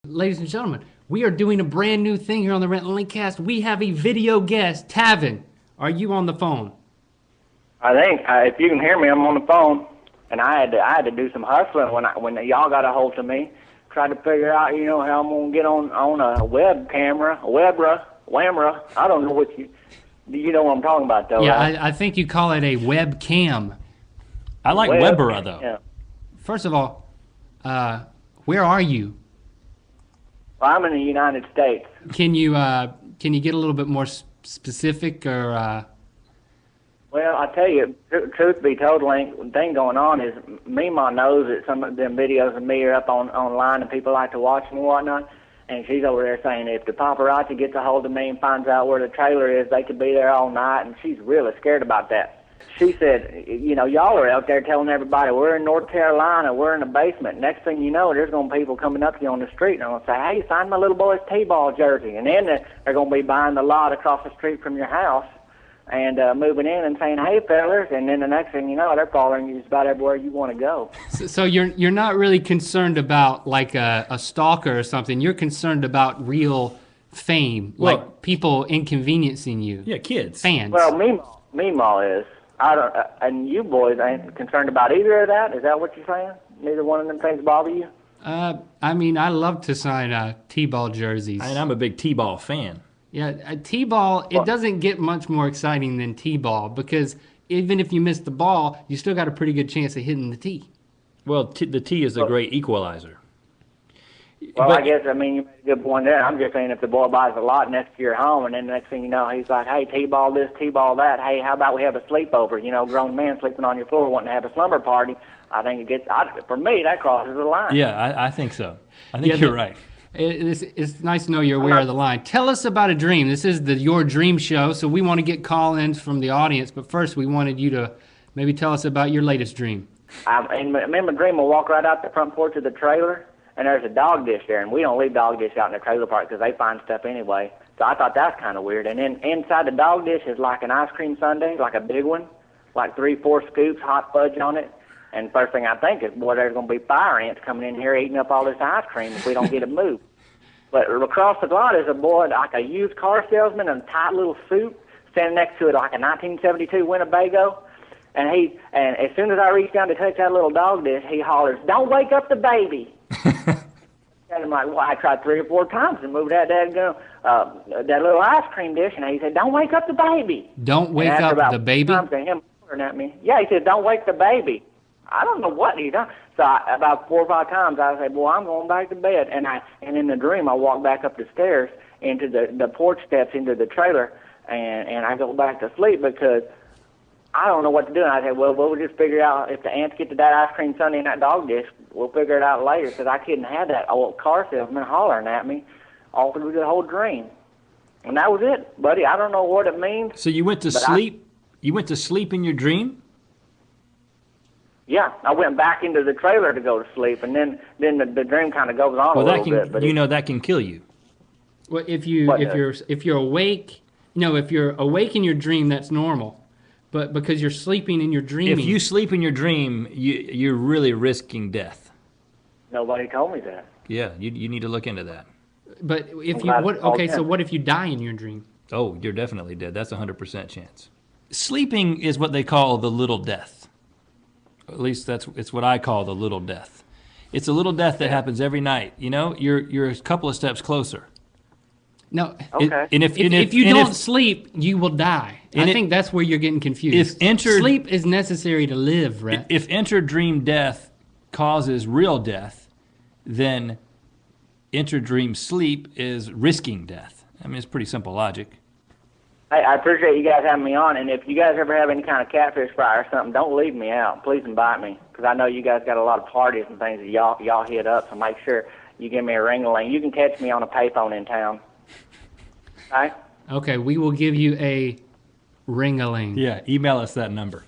ladies and gentlemen, we are doing a brand new thing here on the RhettandLinKast. We have a video guest. Tavin, are you on the phone? I think if you can hear me, I'm on the phone, and I had to do some hustling when y'all got a hold of me. Tried to figure out, how I'm gonna get on a web camera, whamra. I don't know what you know what I'm talking about though. Yeah, right? I think you call it a webcam. I like Webera though. Yeah. First of all, where are you? Well, I'm in the United States. Can you get a little bit more specific or? Well, I tell you, truth be told, Link, the thing going on is Mima knows that some of them videos of me are up online and people like to watch them and whatnot. And she's over there saying if the paparazzi gets a hold of me and finds out where the trailer is, they could be there all night. And she's really scared about that. She said, y'all are out there telling everybody we're in North Carolina, we're in the basement. Next thing you know, there's going to be people coming up to you on the street and they're going to say, hey, sign my little boy's T-ball jersey. And then they're going to be buying the lot across the street from your house and moving in and saying, hey, fellas, and then the next thing you know, they're following you just about everywhere you want to go. So you're not really concerned about like a stalker or something. You're concerned about real fame, like people inconveniencing you. Yeah, kids. Fans. Well, Mima is. I don't, and you boys ain't concerned about either of that? Is that what you're saying? Neither one of them things bother you? I mean, I love to sign T-ball jerseys. And I'm a big T-ball fan. Yeah, T-ball, it doesn't get much more exciting than T-ball because even if you miss the ball, you still got a pretty good chance of hitting the tee. Well, the tee is a great equalizer. Well, I guess, you made a good point there. I'm just saying if the boy buys a lot next to your home and then the next thing you know, he's like, hey, T-ball this, T-ball that. Hey, how about we have a sleepover? Grown men sleeping on your floor wanting to have a slumber party. I think it gets, for me, that crosses the line. Yeah, I think so. I think you're right. It's nice to know you're aware of the line. Tell us about a dream. This is Your Dream Show, so we want to get call-ins from the audience, but first we wanted you to maybe tell us about your latest dream. In my dream, I walk right out the front porch of the trailer, and there's a dog dish there, and we don't leave dog dish out in the trailer park because they find stuff anyway. So I thought that's kind of weird. And then inside the dog dish is like an ice cream sundae, like a big one, like 3-4 scoops, hot fudge on it. And first thing I think is, boy, there's going to be fire ants coming in here eating up all this ice cream if we don't get it moved. But across the lot is a boy, like a used car salesman in a tight little suit, standing next to it like a 1972 Winnebago. And as soon as I reach down to touch that little dog dish, he hollers, "Don't wake up the baby." And I'm like, well, I tried 3 or 4 times to move that little ice cream dish, and he said, "Don't wake up the baby." Don't wake up the baby? Times to him hollering at me. Yeah, he said, "Don't wake the baby." I don't know what he's done. So about 4 or 5 times, I said, "Well, I'm going back to bed." And in the dream, I walk back up the stairs into the porch steps into the trailer, and I go back to sleep because I don't know what to do. And I said, well, we'll just figure out if the ants get to that ice cream sundae in that dog dish. We'll figure it out later because I couldn't have that old car salesman hollering at me all through the whole dream. And that was it, buddy. I don't know what it means. So you went to sleep? You went to sleep in your dream? Yeah, I went back into the trailer to go to sleep, and then the dream kind of goes on a little bit. But that can kill you. Well, if you're awake, if you're awake in your dream, that's normal. But because you're sleeping in your dream, if you sleep in your dream, you're really risking death. Nobody told me that. Yeah, you need to look into that. But if so what if you die in your dream? Oh, you're definitely dead. That's a 100% chance. Sleeping is what they call the little death. At least it's what I call the little death. It's a little death that happens every night. You're a couple of steps closer. No. Okay. If you don't sleep, you will die. I think that's where you're getting confused. Sleep is necessary to live, Rhett. If interdream death causes real death, then interdream sleep is risking death. I mean, it's pretty simple logic. Hey, I appreciate you guys having me on, and if you guys ever have any kind of catfish fry or something, don't leave me out. Please invite me, because I know you guys got a lot of parties and things that y'all hit up, so make sure you give me a ring-a-ling. You can catch me on a payphone in town. All right? Okay, we will give you a ring-a-ling. Yeah, email us that number.